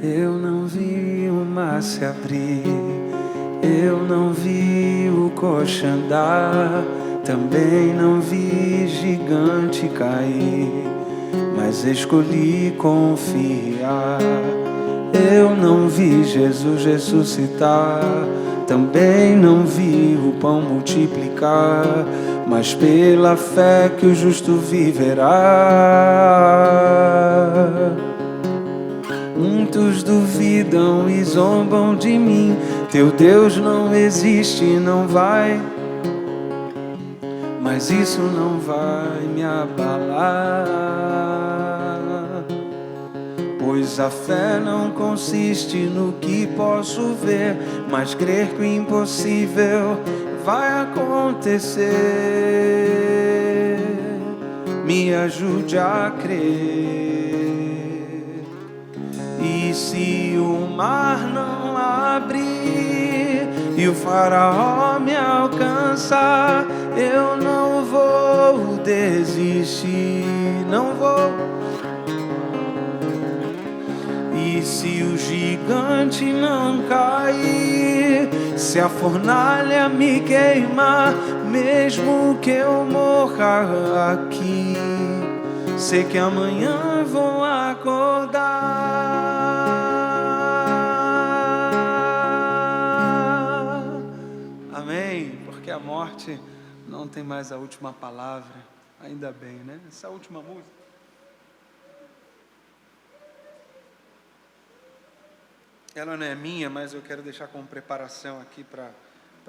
Eu não vi o mar se abrir, eu não vi o coxo andar, também não vi gigante cair, mas escolhi confiar. Eu não vi Jesus ressuscitar, também não vi o pão multiplicar, mas pela fé que o justo viverá. Muitos duvidam e zombam de mim, teu Deus não existe, não vai, mas isso não vai me abalar, pois a fé não consiste no que posso ver, mas crer que o impossível vai acontecer. Me ajude a crer. E se o mar não abrir e o faraó me alcançar, eu não vou desistir, não vou. E se o gigante não cair, se a fornalha me queimar, mesmo que eu morra aqui, sei que amanhã vou acordar. Amém? Porque a morte não tem mais a última palavra. Ainda bem, né? Essa última música. Ela não é minha, mas eu quero deixar como preparação aqui para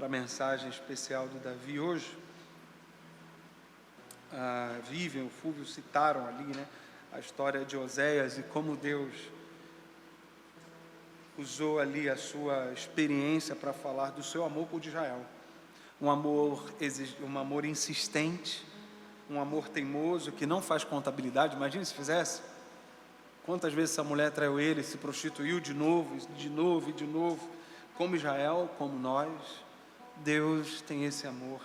a mensagem especial do Davi hoje. A Vivian, o Fúvio citaram ali, né, a história de Oséias e como Deus usou ali a sua experiência para falar do seu amor por Israel. Um amor insistente, um amor teimoso que não faz contabilidade. Imagine se fizesse. Quantas vezes essa mulher traiu ele, se prostituiu de novo, de novo e de novo. Como Israel, como nós, Deus tem esse amor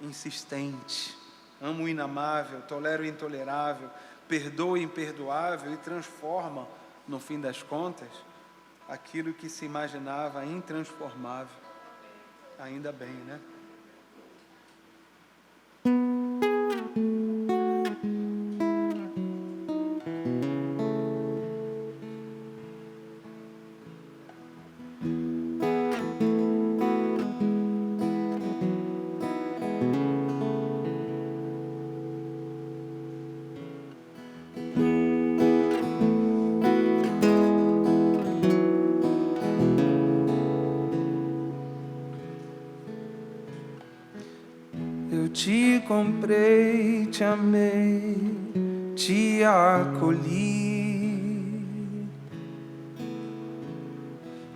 insistente. Ama o inamável, tolera o intolerável, perdoa o imperdoável e transforma, no fim das contas, aquilo que se imaginava intransformável. Ainda bem, né? Te comprei, te amei, te acolhi,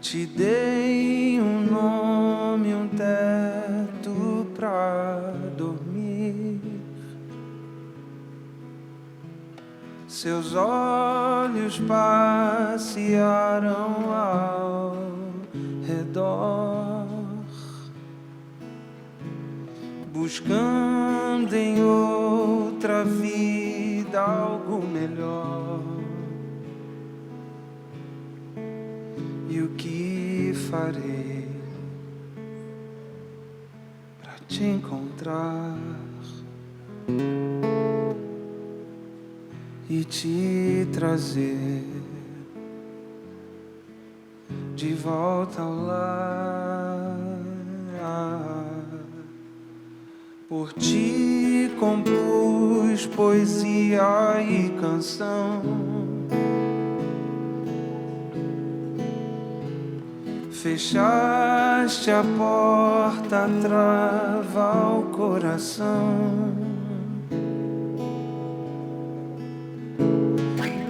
te dei um nome, um teto pra dormir. Seus olhos passearam ao redor, buscando em outra vida algo melhor. E o que farei para te encontrar e te trazer de volta ao lar? Por ti compus poesia e canção, fechaste a porta, trava ao coração.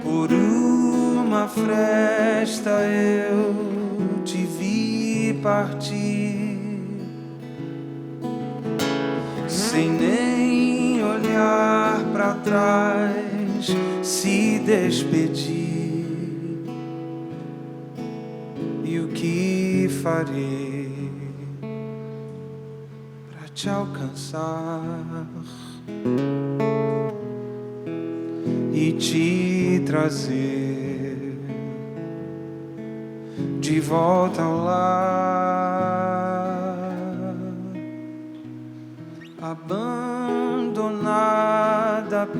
Por uma fresta eu te vi partir, sem nem olhar para trás, se despedir. E o que farei para te alcançar e te trazer de volta ao lar. Abandonada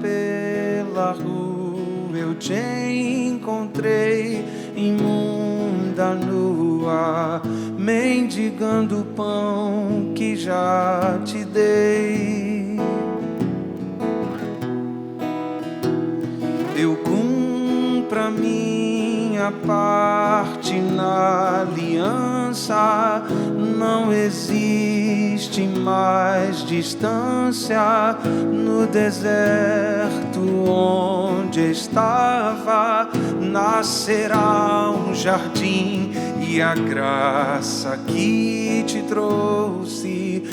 pela rua, eu te encontrei, imunda, nua, mendigando o pão que já te dei. Eu cumpro a minha parte na aliança, não existe mais distância. No deserto onde estava, nascerá um jardim, e a graça que te trouxe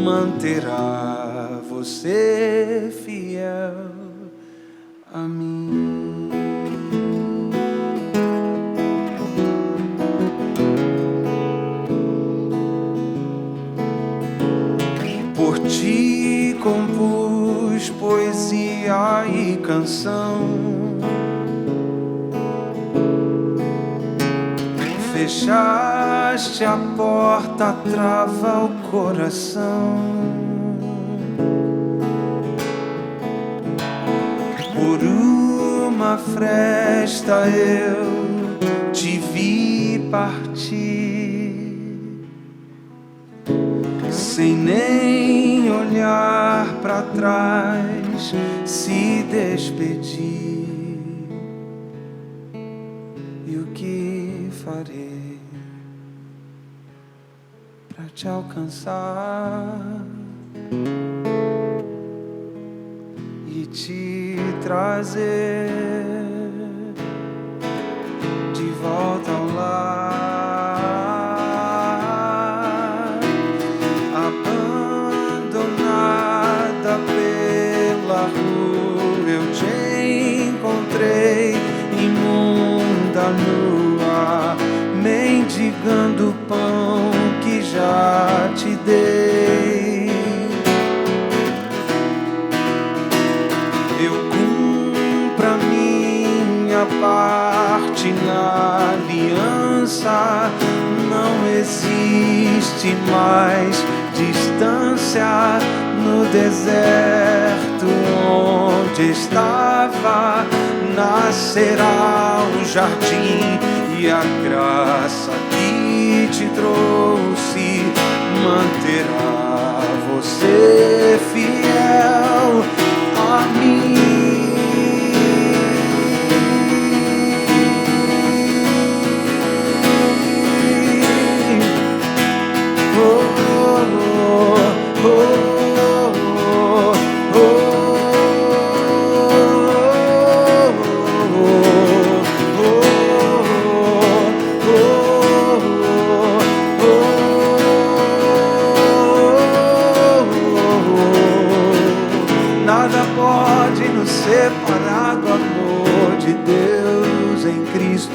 manterá você fiel a mim. Por ti compus poesia e canção. Fechaste a porta, trava o coração. Por uma fresta eu te vi partir, sem nem olhar para trás, se despedir. E o que farei para te alcançar e te trazer de volta ao lar? Abandonada pela rua, eu te encontrei, imunda, nua, mendigando o pão que já te dei. Eu cumpro a minha parte na aliança, não existe mais distância. No deserto onde estava, nascerá um jardim, e a graça que te trouxe manterá você fiel a mim. Oh, oh, oh, oh, nada pode nos separar do amor de Deus em Cristo.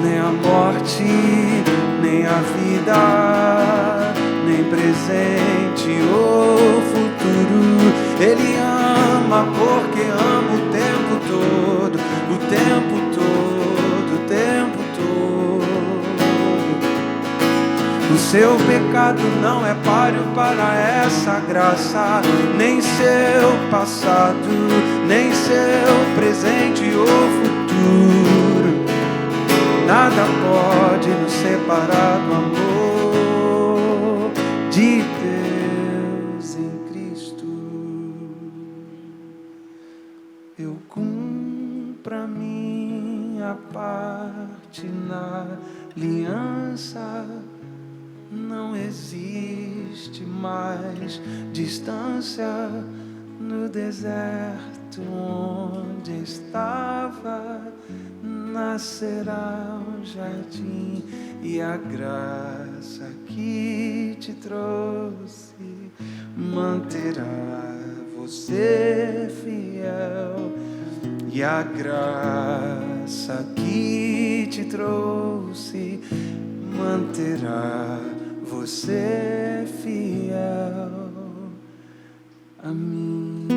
Nem a morte, nem a vida, nem presente ou futuro. Ele ama porque ama o tempo todo, o tempo todo, o tempo todo. O seu pecado não é páreo para essa graça, nem seu passado, nem seu presente ou futuro. Nada pode nos separar do amor de Deus em Cristo. Eu cumpro a minha parte na aliança, não existe mais distância. No deserto onde estava, nascerá um jardim, e a graça que te trouxe manterá você fiel. E a graça que te trouxe manterá você fiel a mim.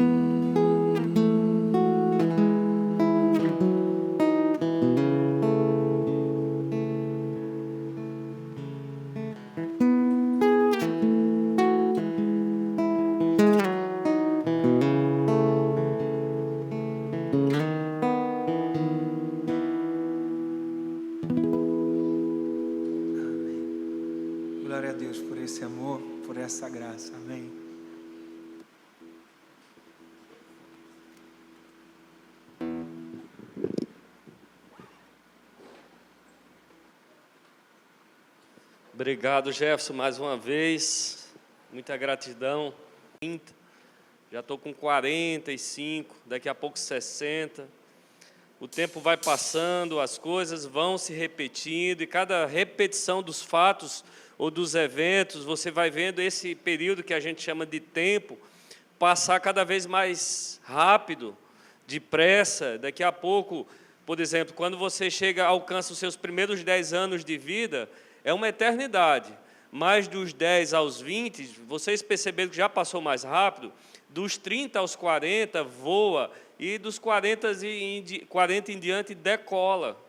Glória a Deus por esse amor, por essa graça. Amém. Obrigado, Jefferson, mais uma vez. Muita gratidão. Já estou com 45, daqui a pouco 60. O tempo vai passando, as coisas vão se repetindo, e cada repetição dos fatos ou dos eventos, você vai vendo esse período que a gente chama de tempo passar cada vez mais rápido, depressa. Daqui a pouco, por exemplo, quando você alcança os seus primeiros 10 anos de vida, é uma eternidade. Mas dos 10 aos 20, vocês perceberam que já passou mais rápido, dos 30 aos 40 voa, e dos 40 em diante decola.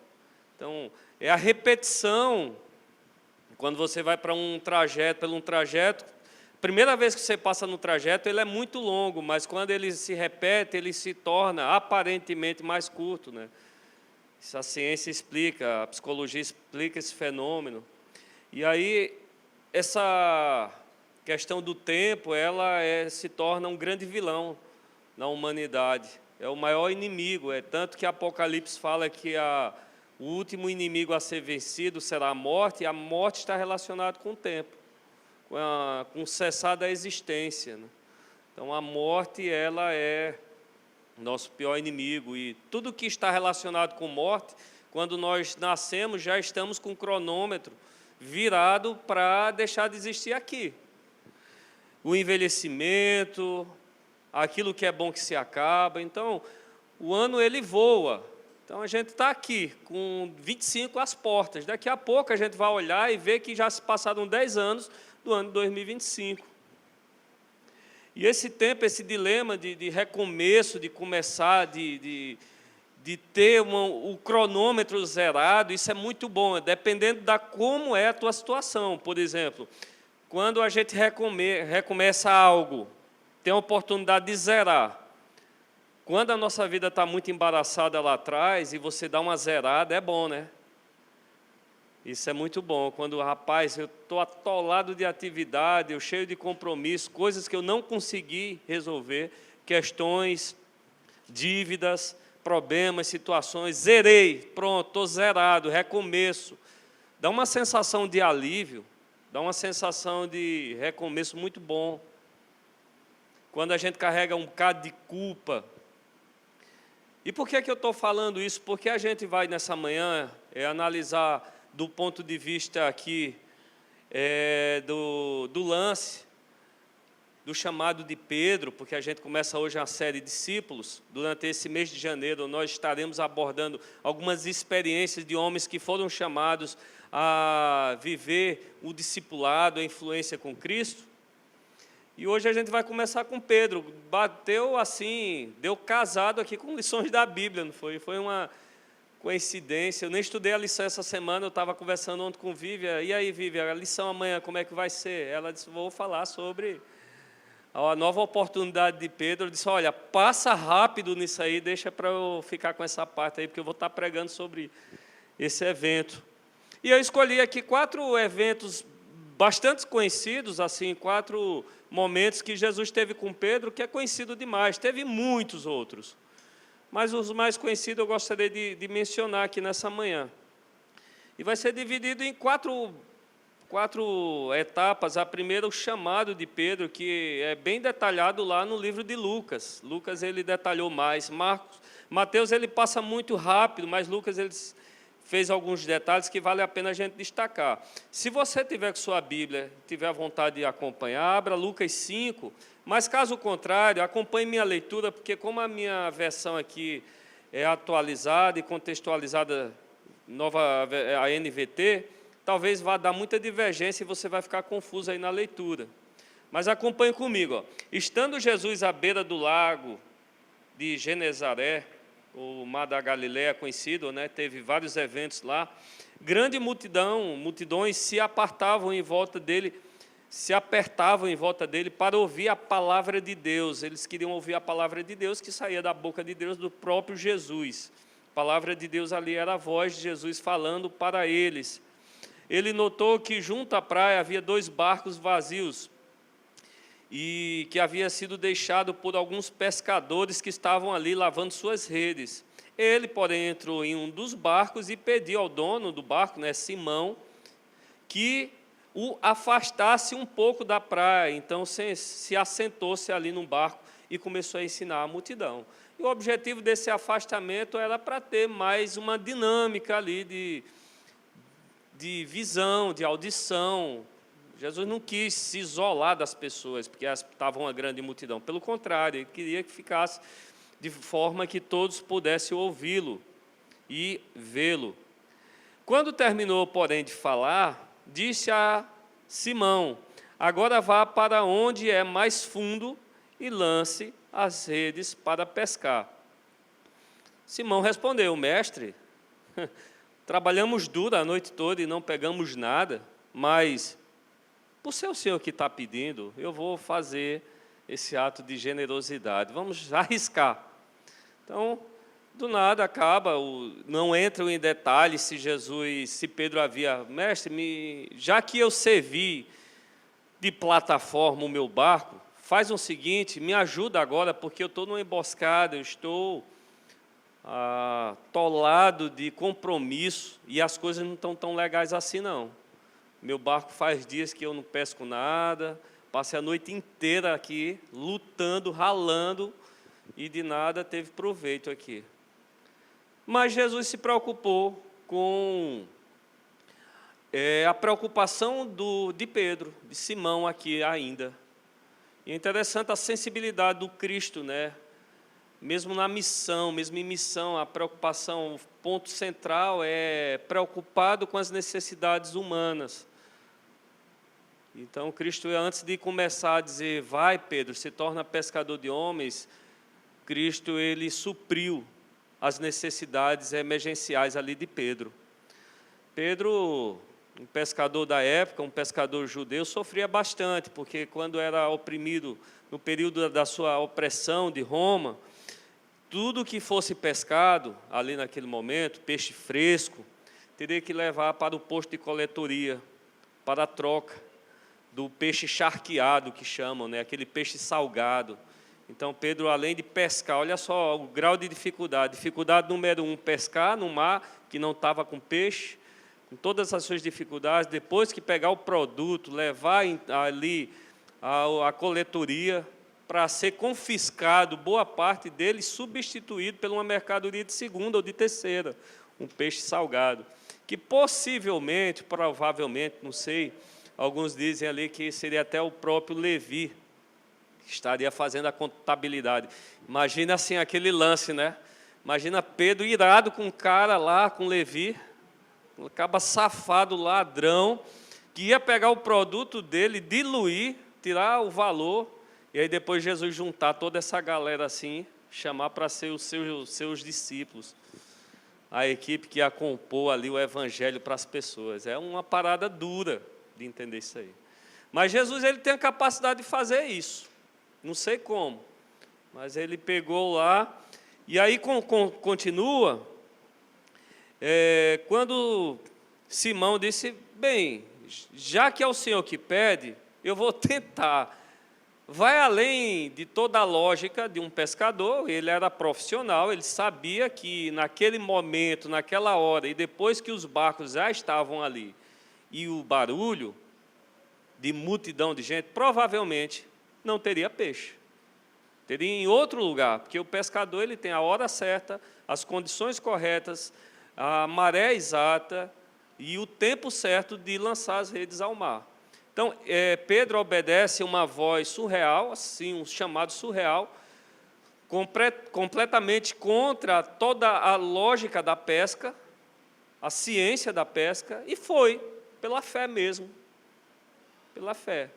Então, é a repetição. Quando você vai para um trajeto, primeira vez que você passa no trajeto, ele é muito longo, mas quando ele se repete, ele se torna aparentemente mais curto, né? Isso a ciência explica, a psicologia explica esse fenômeno. E aí, essa questão do tempo, ela se torna um grande vilão na humanidade. É o maior inimigo, tanto que Apocalipse fala que o último inimigo a ser vencido será a morte, e a morte está relacionada com o tempo, com o cessar da existência, né? Então, a morte, ela é nosso pior inimigo, e tudo que está relacionado com morte, quando nós nascemos, já estamos com o cronômetro virado para deixar de existir aqui. O envelhecimento, aquilo que é bom que se acaba. Então, o ano ele voa. Então, a gente está aqui, com 25 às portas. Daqui a pouco a gente vai olhar e ver que já se passaram 10 anos do ano de 2025. E esse tempo, esse dilema de recomeço, de começar, de ter o cronômetro zerado, isso é muito bom, dependendo da como é a tua situação. Por exemplo, quando a gente recomeça algo, tem a oportunidade de zerar. Quando a nossa vida está muito embaraçada lá atrás e você dá uma zerada, é bom, né? Isso é muito bom. Quando, rapaz, eu estou atolado de atividade, eu cheio de compromisso, coisas que eu não consegui resolver, questões, dívidas, problemas, situações, zerei, pronto, estou zerado, recomeço. Dá uma sensação de alívio, dá uma sensação de recomeço muito bom. Quando a gente carrega um bocado de culpa. E por que eu estou falando isso? Porque a gente vai, nessa manhã, analisar do ponto de vista aqui do lance, do chamado de Pedro, porque a gente começa hoje uma série de discípulos. Durante esse mês de janeiro, nós estaremos abordando algumas experiências de homens que foram chamados a viver o discipulado, a influência com Cristo. E hoje a gente vai começar com Pedro. Bateu assim, deu casado aqui com lições da Bíblia, não foi? Foi uma coincidência. Eu nem estudei a lição essa semana, eu estava conversando ontem com Vívia. E aí, Vívia, a lição amanhã, como é que vai ser? Ela disse, vou falar sobre a nova oportunidade de Pedro. Eu disse, olha, passa rápido nisso aí, deixa para eu ficar com essa parte aí, porque eu vou estar pregando sobre esse evento. E eu escolhi aqui 4 eventos bastante conhecidos, assim, 4 momentos que Jesus teve com Pedro, que é conhecido demais. Teve muitos outros, mas os mais conhecidos eu gostaria de mencionar aqui nessa manhã. E vai ser dividido em 4 etapas. A primeira, o chamado de Pedro, que é bem detalhado lá no livro de Lucas. Lucas, ele detalhou mais. Mateus, ele passa muito rápido, mas Lucas, ele fez alguns detalhes que vale a pena a gente destacar. Se você tiver com sua Bíblia, tiver vontade de acompanhar, abra Lucas 5, mas caso contrário, acompanhe minha leitura, porque como a minha versão aqui é atualizada e contextualizada, a NVT, talvez vá dar muita divergência e você vai ficar confuso aí na leitura. Mas acompanhe comigo. Ó. Estando Jesus à beira do lago de Genezaré, o Mar da Galileia conhecido, né? Teve vários eventos lá. Grande multidões se apartavam em volta dele, se apertavam em volta dele para ouvir a palavra de Deus. Eles queriam ouvir a palavra de Deus que saía da boca de Deus, do próprio Jesus. A palavra de Deus ali era a voz de Jesus falando para eles. Ele notou que junto à praia havia 2 barcos vazios e que havia sido deixado por alguns pescadores que estavam ali lavando suas redes. Ele, porém, entrou em um dos barcos e pediu ao dono do barco, Simão, que o afastasse um pouco da praia. Então, se assentou-se ali no barco e começou a ensinar a multidão. E o objetivo desse afastamento era para ter mais uma dinâmica ali de visão, de audição. Jesus não quis se isolar das pessoas, porque estavam uma grande multidão. Pelo contrário, ele queria que ficasse de forma que todos pudessem ouvi-lo e vê-lo. Quando terminou, porém, de falar, disse a Simão: agora vá para onde é mais fundo e lance as redes para pescar. Simão respondeu: mestre, trabalhamos duro a noite toda e não pegamos nada, mas por ser o senhor que está pedindo, eu vou fazer esse ato de generosidade. Vamos arriscar. Então, do nada acaba, não entram em detalhes se Pedro havia, mestre, já que eu servi de plataforma o meu barco, faz o seguinte, me ajuda agora, porque eu estou numa emboscada, eu estou atolado de compromisso e as coisas não estão tão legais assim, não. Meu barco faz dias que eu não pesco nada, passei a noite inteira aqui, lutando, ralando, e de nada teve proveito aqui. Mas Jesus se preocupou com a preocupação de Pedro, de Simão aqui ainda. E é interessante a sensibilidade do Cristo, mesmo na missão, mesmo em missão, a preocupação, o ponto central é preocupado com as necessidades humanas. Então, Cristo, antes de começar a dizer, vai Pedro, se torna pescador de homens, Cristo, ele supriu as necessidades emergenciais ali de Pedro. Pedro, um pescador da época, um pescador judeu, sofria bastante, porque quando era oprimido, no período da sua opressão de Roma, tudo que fosse pescado ali naquele momento, peixe fresco, teria que levar para o posto de coletoria, para a troca do peixe charqueado, que chamam, aquele peixe salgado. Então, Pedro, além de pescar, olha só o grau de dificuldade. Dificuldade número 1, pescar no mar, que não estava com peixe, com todas as suas dificuldades. Depois que pegar o produto, levar ali a coletoria, para ser confiscado, boa parte dele substituído por uma mercadoria de segunda ou de terceira, um peixe salgado, que possivelmente, provavelmente, não sei, alguns dizem ali que seria até o próprio Levi, que estaria fazendo a contabilidade. Imagina assim aquele lance, Imagina Pedro irado com um cara lá, com Levi, um caba safado, ladrão, que ia pegar o produto dele, diluir, tirar o valor, e aí depois Jesus juntar toda essa galera assim, chamar para ser os seus discípulos, a equipe que ia compor ali o evangelho para as pessoas. É uma parada dura de entender isso aí. Mas Jesus, ele tem a capacidade de fazer isso. Não sei como, mas ele pegou lá, e aí continua, quando Simão disse, bem, já que é o Senhor que pede, eu vou tentar. Vai além de toda a lógica de um pescador, ele era profissional, ele sabia que naquele momento, naquela hora, e depois que os barcos já estavam ali, e o barulho de multidão de gente, provavelmente não teria peixe. Teria em outro lugar, porque o pescador ele tem a hora certa, as condições corretas, a maré exata e o tempo certo de lançar as redes ao mar. Então, Pedro obedece uma voz surreal, assim, um chamado surreal, completamente contra toda a lógica da pesca, a ciência da pesca, e foi, pela fé mesmo, pela fé.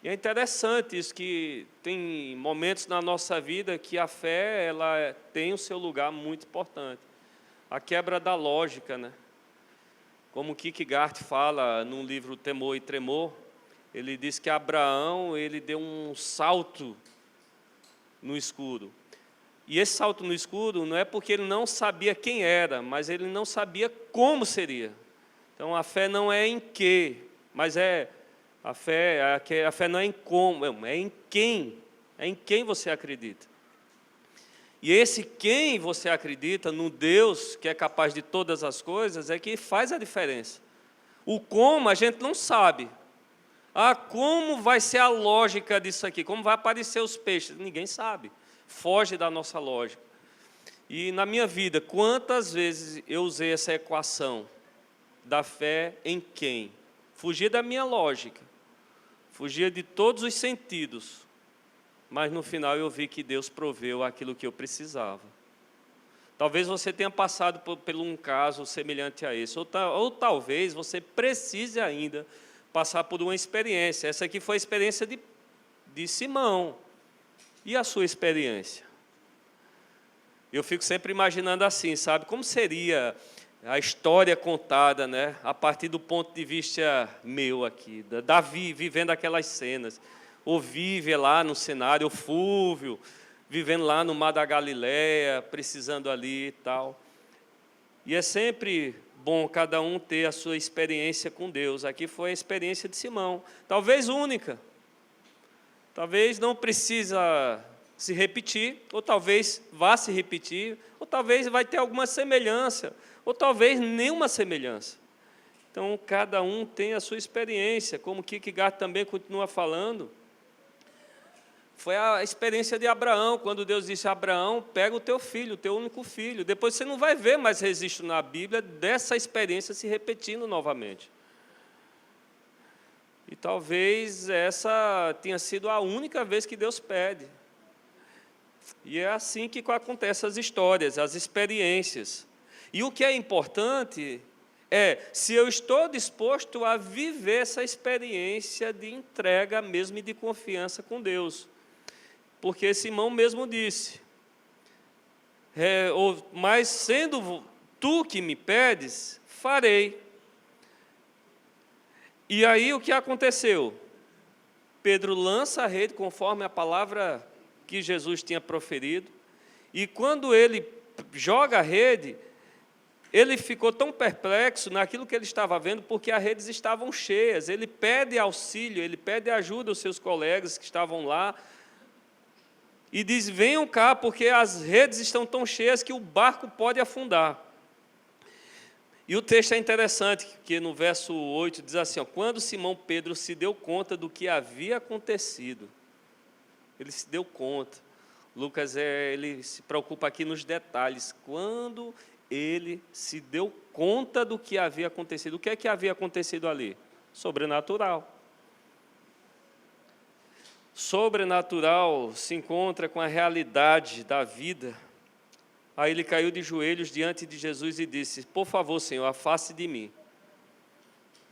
E é interessante isso, que tem momentos na nossa vida que a fé ela tem o seu lugar muito importante. A quebra da lógica, Como Kierkegaard fala no livro Temor e Tremor, ele diz que Abraão, ele deu um salto no escuro. E esse salto no escuro não é porque ele não sabia quem era, mas ele não sabia como seria. Então, a fé não é em quê, mas a fé não é em como, é em quem você acredita. E esse quem você acredita, no Deus que é capaz de todas as coisas, é que faz a diferença. O como a gente não sabe. Como vai ser a lógica disso aqui? Como vai aparecer os peixes? Ninguém sabe. Foge da nossa lógica. E na minha vida, quantas vezes eu usei essa equação da fé em quem? Fugia da minha lógica. Fugia de todos os sentidos. Mas no final eu vi que Deus proveu aquilo que eu precisava. Talvez você tenha passado por um caso semelhante a esse. Ou talvez você precise ainda passar por uma experiência. Essa aqui foi a experiência de Simão. E a sua experiência? Eu fico sempre imaginando assim, sabe? Como seria a história contada, né? A partir do ponto de vista meu aqui. Davi vivendo aquelas cenas. O Vive lá no cenário, o Fúvio vivendo lá no Mar da Galileia, precisando ali e tal. E é sempre bom cada um ter a sua experiência com Deus. Aqui foi a experiência de Simão, talvez única. Talvez não precisa se repetir, ou talvez vá se repetir, ou talvez vai ter alguma semelhança, ou talvez nenhuma semelhança. Então, cada um tem a sua experiência, como Kierkegaard também continua falando. Foi a experiência de Abraão, quando Deus disse a Abraão, pega o teu filho, o teu único filho. Depois você não vai ver mais registro na Bíblia dessa experiência se repetindo novamente. E talvez essa tenha sido a única vez que Deus pede. E é assim que acontecem as histórias, as experiências. E o que é importante é se eu estou disposto a viver essa experiência de entrega mesmo e de confiança com Deus. Porque Simão mesmo disse, mas sendo tu que me pedes, farei. E aí o que aconteceu? Pedro lança a rede conforme a palavra que Jesus tinha proferido, e quando ele joga a rede, ele ficou tão perplexo naquilo que ele estava vendo, porque as redes estavam cheias. Ele pede auxílio, ele pede ajuda aos seus colegas que estavam lá, e diz, venham cá, porque as redes estão tão cheias que o barco pode afundar. E o texto é interessante, que no verso 8 diz assim, quando Simão Pedro se deu conta do que havia acontecido, ele se deu conta. Lucas, ele se preocupa aqui nos detalhes, quando ele se deu conta do que havia acontecido. O que é que havia acontecido ali? Sobrenatural. Sobrenatural se encontra com a realidade da vida. Aí ele caiu de joelhos diante de Jesus e disse, por favor, Senhor, afaste de mim.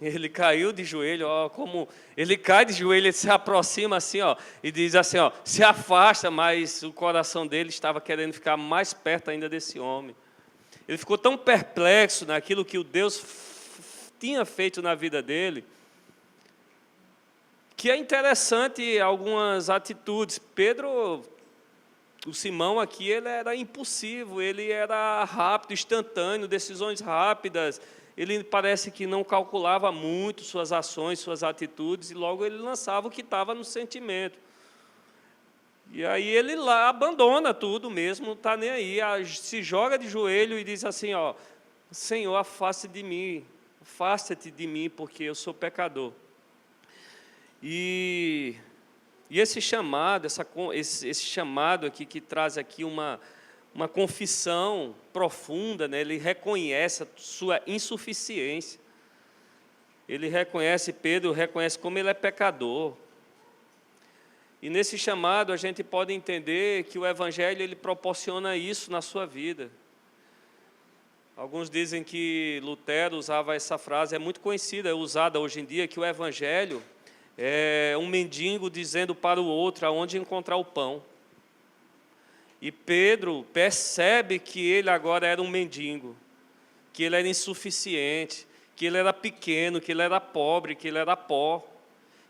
Ele caiu de joelho, como ele cai de joelho, ele se aproxima assim, e diz assim, se afasta, mas o coração dele estava querendo ficar mais perto ainda desse homem. Ele ficou tão perplexo naquilo que o Deus tinha feito na vida dele, que é interessante algumas atitudes. Pedro, o Simão aqui, ele era impulsivo, ele era rápido, instantâneo, decisões rápidas. Ele parece que não calculava muito suas ações, suas atitudes, e logo ele lançava o que estava no sentimento. E aí ele lá abandona tudo mesmo, não está nem aí, se joga de joelho e diz assim, Senhor, afaste-te de mim, porque eu sou pecador. E esse chamado, esse chamado aqui, que traz aqui uma confissão profunda, né? Ele reconhece a sua insuficiência. Pedro reconhece como ele é pecador. E nesse chamado a gente pode entender que o Evangelho ele proporciona isso na sua vida. Alguns dizem que Lutero usava essa frase, é muito conhecida, é usada hoje em dia, que o Evangelho é um mendigo dizendo para o outro aonde encontrar o pão. E Pedro percebe que ele agora era um mendigo, que ele era insuficiente, que ele era pequeno, que ele era pobre, que ele era pó,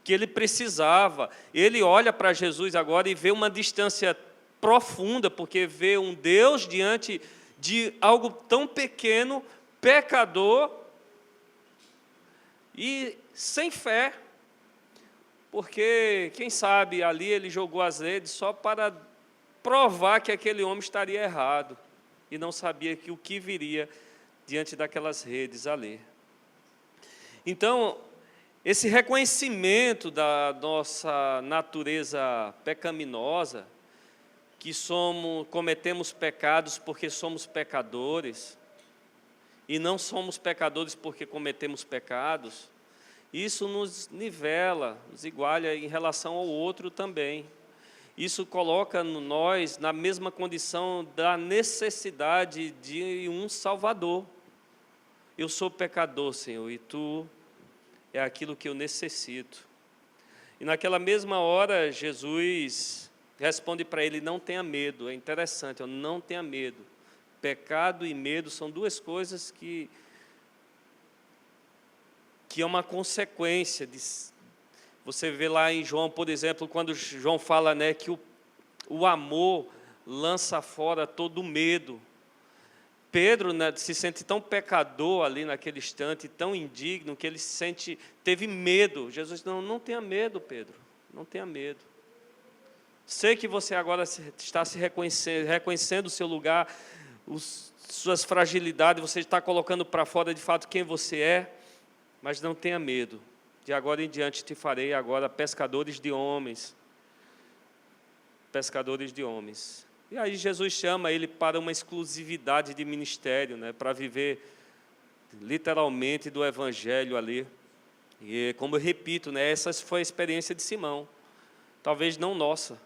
que ele precisava. Ele olha para Jesus agora e vê uma distância profunda, porque vê um Deus diante de algo tão pequeno, pecador e sem fé. Porque, quem sabe, ali ele jogou as redes só para provar que aquele homem estaria errado e não sabia que o que viria diante daquelas redes ali. Então, esse reconhecimento da nossa natureza pecaminosa, que cometemos pecados porque somos pecadores, e não somos pecadores porque cometemos pecados, isso nos nivela, nos iguala em relação ao outro também. Isso coloca nós na mesma condição da necessidade de um Salvador. Eu sou pecador, Senhor, e Tu é aquilo que eu necessito. E naquela mesma hora, Jesus responde para ele: não tenha medo. É interessante, não tenha medo. Pecado e medo são duas coisas que é uma consequência. Você vê lá em João, por exemplo, quando João fala, né, que o amor lança fora todo o medo. Pedro, né, se sente tão pecador ali naquele instante, tão indigno, que ele teve medo. Jesus disse: não tenha medo, Pedro, não tenha medo. Sei que você agora está se reconhecendo o seu lugar, suas fragilidades, você está colocando para fora de fato quem você é, mas não tenha medo. De agora em diante te farei agora pescadores de homens. Pescadores de homens. E aí Jesus chama ele para uma exclusividade de ministério, né, para viver literalmente do Evangelho ali. E como eu repito, né, essa foi a experiência de Simão. Talvez não nossa.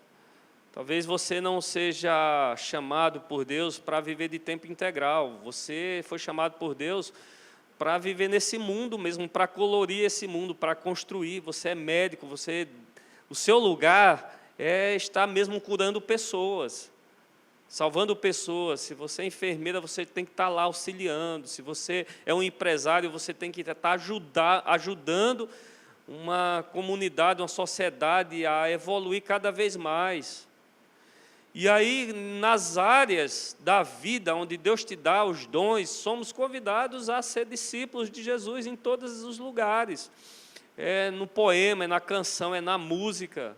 Talvez você não seja chamado por Deus para viver de tempo integral. Você foi chamado por Deus para viver nesse mundo mesmo, para colorir esse mundo, para construir. Você é médico, o seu lugar é estar mesmo curando pessoas, salvando pessoas. Se você é enfermeira, você tem que estar lá auxiliando. Se você é um empresário, você tem que estar ajudando uma comunidade, uma sociedade a evoluir cada vez mais. E aí, nas áreas da vida, onde Deus te dá os dons, somos convidados a ser discípulos de Jesus em todos os lugares. É no poema, é na canção, é na música,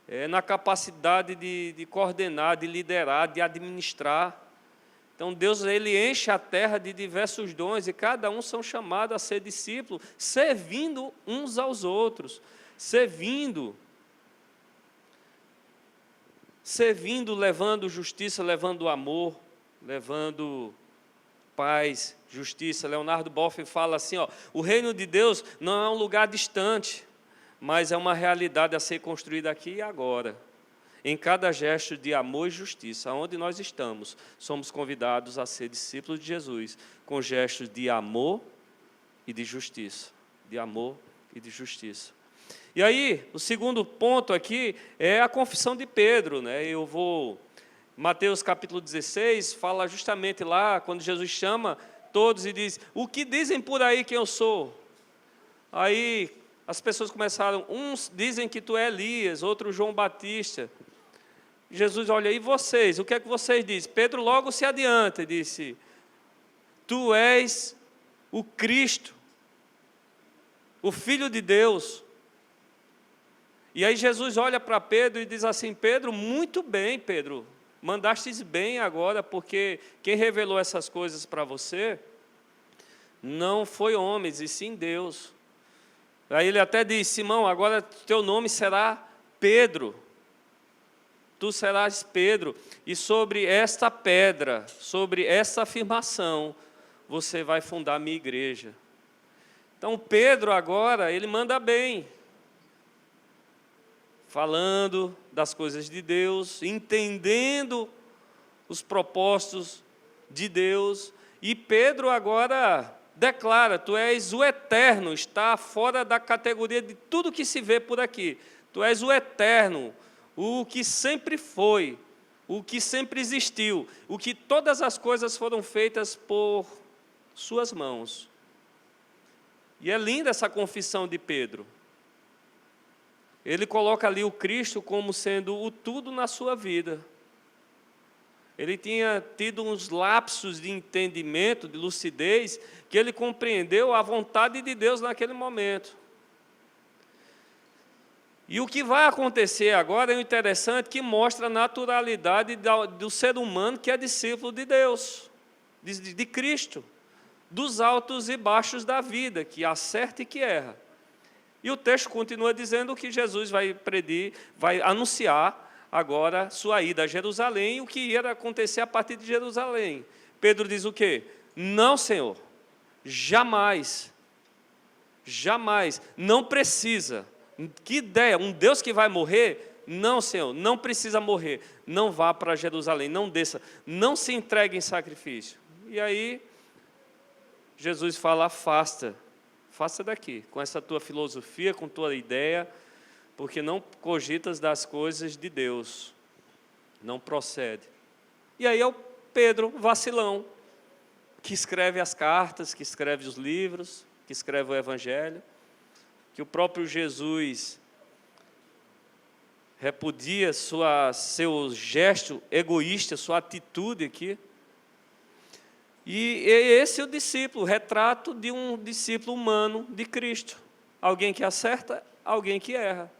é na capacidade de coordenar, de liderar, de administrar. Então, Deus, Ele enche a terra de diversos dons, e cada um são chamados a ser discípulos, servindo uns aos outros, servindo, levando justiça, levando amor, levando paz, justiça. Leonardo Boff fala assim, o reino de Deus não é um lugar distante, mas é uma realidade a ser construída aqui e agora. Em cada gesto de amor e justiça, onde nós estamos, somos convidados a ser discípulos de Jesus, com gestos de amor e de justiça. De amor e de justiça. E aí, o segundo ponto aqui é a confissão de Pedro, né? Mateus capítulo 16, fala justamente lá, quando Jesus chama todos e diz: o que dizem por aí que eu sou? Aí, as pessoas começaram, uns dizem que tu é Elias, outros João Batista. Jesus olha, e vocês? O que é que vocês dizem? Pedro logo se adianta e disse: tu és o Cristo, o Filho de Deus. E aí Jesus olha para Pedro e diz assim: Pedro, muito bem, Pedro, mandastes bem agora, porque quem revelou essas coisas para você não foi homens, e sim Deus. Aí ele até diz: Simão, agora teu nome será Pedro. Tu serás Pedro, e sobre esta pedra, sobre essa afirmação, você vai fundar a minha igreja. Então Pedro agora, ele manda bem, falando das coisas de Deus, entendendo os propósitos de Deus, e Pedro agora declara: tu és o eterno, está fora da categoria de tudo que se vê por aqui. Tu és o eterno, o que sempre foi, o que sempre existiu, o que todas as coisas foram feitas por suas mãos. E é linda essa confissão de Pedro. ele coloca ali o Cristo como sendo o tudo na sua vida. Ele tinha tido uns lapsos de entendimento, de lucidez, que ele compreendeu a vontade de Deus naquele momento. E o que vai acontecer agora é o interessante, que mostra a naturalidade do ser humano que é discípulo de Deus, de Cristo, dos altos e baixos da vida, que acerta e que erra. E o texto continua dizendo que Jesus vai anunciar agora sua ida a Jerusalém, e o que ia acontecer a partir de Jerusalém. Pedro diz o quê? Não, Senhor, jamais, jamais, não precisa. Que ideia, um Deus que vai morrer? Não, Senhor, não precisa morrer. Não vá para Jerusalém, não desça, não se entregue em sacrifício. E aí, Jesus fala, afasta daqui, com essa tua filosofia, com tua ideia, porque não cogitas das coisas de Deus, não procede. E aí é o Pedro, vacilão, que escreve as cartas, que escreve os livros, que escreve o Evangelho, que o próprio Jesus repudia seu gesto egoísta, sua atitude aqui. E esse é o discípulo, o retrato de um discípulo humano de Cristo. Alguém que acerta, alguém que erra.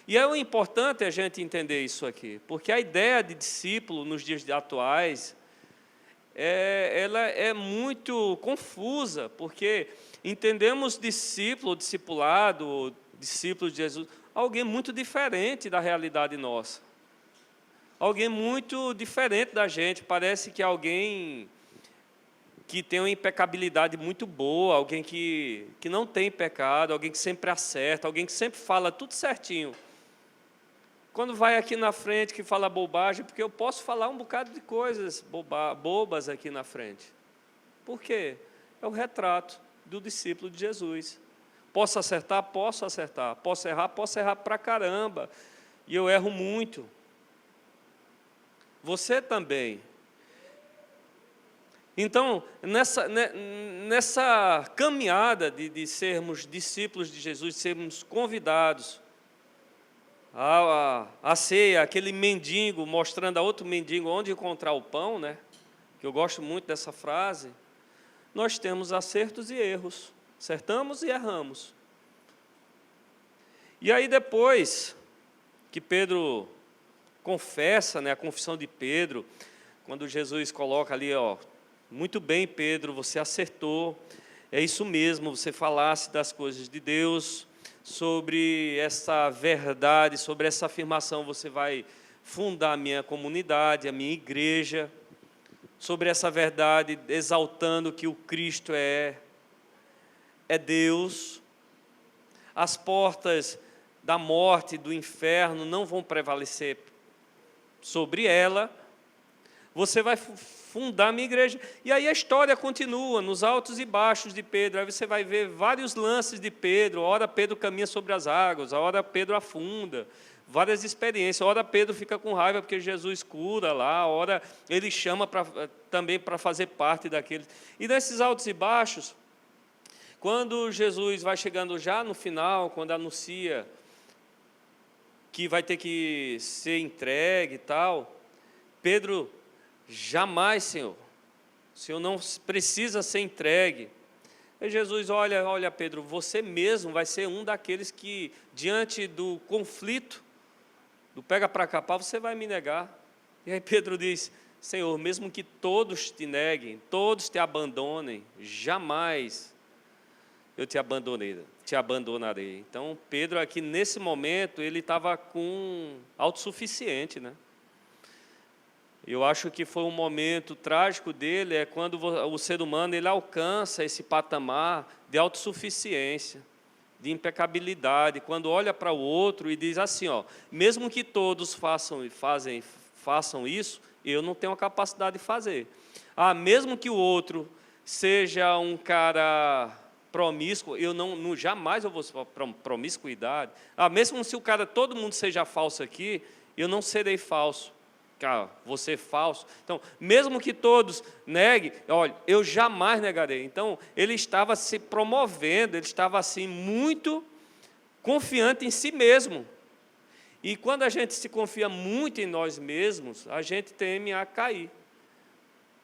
E é importante a gente entender isso aqui, porque a ideia de discípulo nos dias atuais, ela é muito confusa, porque entendemos discípulo, discipulado, discípulo de Jesus, alguém muito diferente da realidade nossa. Alguém muito diferente da gente, parece que alguém que tem uma impecabilidade muito boa, alguém que não tem pecado, alguém que sempre acerta, alguém que sempre fala tudo certinho. Quando vai aqui na frente que fala bobagem, porque eu posso falar um bocado de coisas bobas aqui na frente. Por quê? É o retrato do discípulo de Jesus. Posso acertar? Posso acertar. Posso errar pra caramba. E eu erro muito. Você também. Então, nessa caminhada de sermos discípulos de Jesus, de sermos convidados a ceia, aquele mendigo mostrando a outro mendigo onde encontrar o pão, né? Que eu gosto muito dessa frase. Nós temos acertos e erros, acertamos e erramos. E aí depois que Pedro confessa, né, a confissão de Pedro, quando Jesus coloca ali, muito bem, Pedro, você acertou, é isso mesmo, você falasse das coisas de Deus, sobre essa verdade, sobre essa afirmação, você vai fundar a minha comunidade, a minha igreja, sobre essa verdade, exaltando que o Cristo é Deus. As portas da morte, do inferno, não vão prevalecer sobre ela. Você vai fundar a minha igreja. E aí a história continua, nos altos e baixos de Pedro. Aí você vai ver vários lances de Pedro. A hora Pedro caminha sobre as águas, a hora Pedro afunda. Várias experiências. A hora Pedro fica com raiva porque Jesus cura lá. A hora ele chama também para fazer parte daqueles. E nesses altos e baixos, quando Jesus vai chegando já no final, quando anuncia que vai ter que ser entregue e tal, Pedro... Jamais, Senhor. O Senhor não precisa ser entregue. E Jesus, olha, Pedro, você mesmo vai ser um daqueles que, diante do conflito, do pega para capar, você vai me negar. E aí Pedro diz, Senhor, mesmo que todos te neguem, todos te abandonem, jamais eu te abandonarei. Então, Pedro aqui, nesse momento, ele estava autossuficiente, né? Eu acho que foi um momento trágico dele, é quando o ser humano ele alcança esse patamar de autossuficiência, de impecabilidade, quando olha para o outro e diz assim, mesmo que todos façam isso, eu não tenho a capacidade de fazer. Mesmo que o outro seja um cara promíscuo, eu jamais eu vou para promiscuidade. Mesmo se todo mundo seja falso aqui, eu não serei falso. Você é falso. Então, mesmo que todos neguem, olha, eu jamais negarei. Então, ele estava se promovendo, ele estava assim muito confiante em si mesmo. E quando a gente se confia muito em nós mesmos, a gente teme a cair.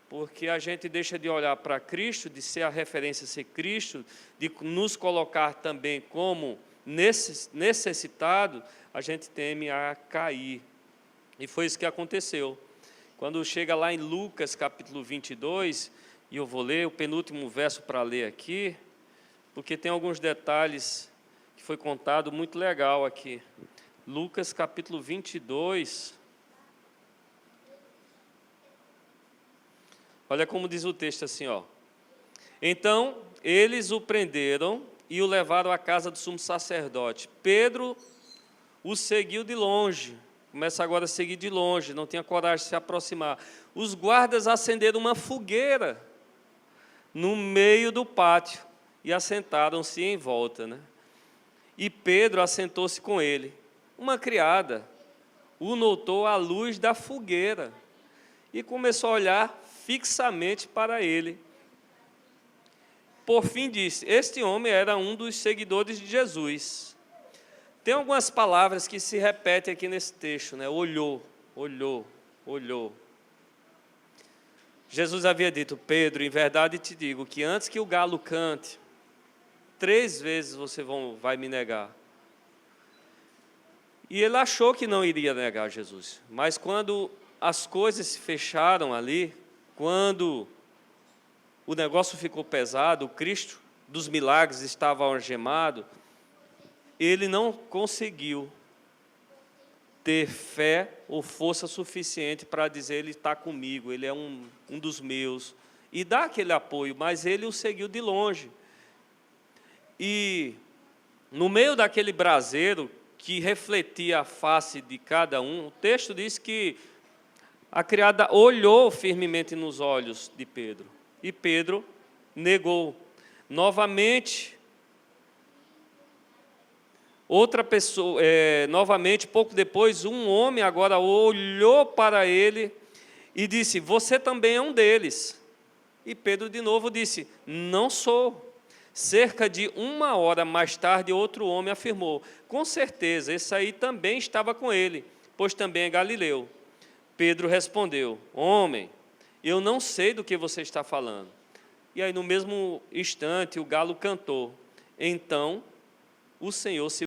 Porque a gente deixa de olhar para Cristo, de ser a referência a ser Cristo, de nos colocar também como necessitado, a gente teme a cair. E foi isso que aconteceu. Quando chega lá em Lucas, capítulo 22, e eu vou ler o penúltimo verso para ler aqui, porque tem alguns detalhes que foi contado muito legal aqui. Lucas, capítulo 22. Olha como diz o texto assim, ó. Então, eles o prenderam e o levaram à casa do sumo sacerdote. Pedro o seguiu de longe. Começa agora a seguir de longe, não tinha coragem de se aproximar. Os guardas acenderam uma fogueira no meio do pátio e assentaram-se em volta, né? E Pedro assentou-se com ele. Uma criada o notou à luz da fogueira e começou a olhar fixamente para ele. Por fim disse, este homem era um dos seguidores de Jesus. Tem algumas palavras que se repetem aqui nesse texto, né? Olhou, olhou, olhou. Jesus havia dito, Pedro, em verdade te digo, que antes que o galo cante, 3 vezes você vai me negar. E ele achou que não iria negar Jesus. Mas quando as coisas se fecharam ali, quando o negócio ficou pesado, o Cristo dos milagres estava algemado, ele não conseguiu ter fé ou força suficiente para dizer, ele está comigo, ele é um dos meus, e dar aquele apoio, mas ele o seguiu de longe. E no meio daquele braseiro, que refletia a face de cada um, o texto diz que a criada olhou firmemente nos olhos de Pedro, e Pedro negou. Novamente, outra pessoa, novamente, pouco depois, um homem agora olhou para ele e disse, você também é um deles. E Pedro de novo disse, não sou. Cerca de 1 hora mais tarde, outro homem afirmou, com certeza, esse aí também estava com ele, pois também é galileu. Pedro respondeu, homem, eu não sei do que você está falando. E aí, no mesmo instante, o galo cantou. Então, o Senhor se